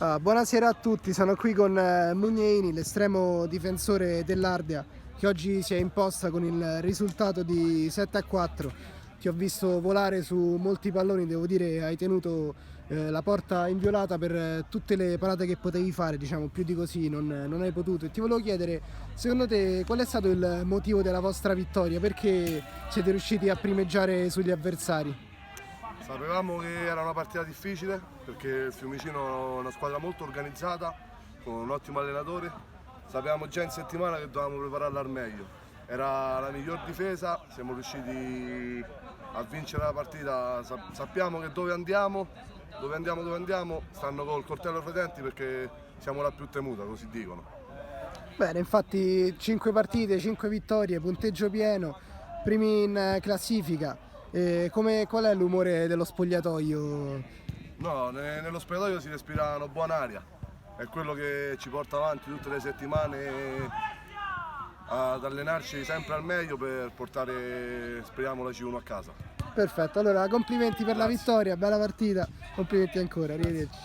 Buonasera a tutti, sono qui con Mugneini, l'estremo difensore dell'Ardea, che oggi si è imposta con il risultato di 7-4. Ti ho visto volare su molti palloni, devo dire hai tenuto la porta inviolata per tutte le parate che potevi fare, diciamo più di così non hai potuto. E ti volevo chiedere, secondo te qual è stato il motivo della vostra vittoria? Perché siete riusciti a primeggiare sugli avversari? Sapevamo che era una partita difficile perché il Fiumicino è una squadra molto organizzata, con un ottimo allenatore. Sapevamo già in settimana che dovevamo prepararla al meglio. Era la miglior difesa, siamo riusciti a vincere la partita. Sappiamo che dove andiamo, stanno col coltello fra i denti perché siamo la più temuta, così dicono. Bene, infatti 5 partite, 5 vittorie, punteggio pieno, primi in classifica. Qual è l'umore dello spogliatoio? No, nello spogliatoio si respira una buona aria, è quello che ci porta avanti tutte le settimane ad allenarci sempre al meglio per portare, speriamo, la C1 a casa. Perfetto, allora complimenti per la Grazie. vittoria, bella partita, complimenti ancora, arrivederci.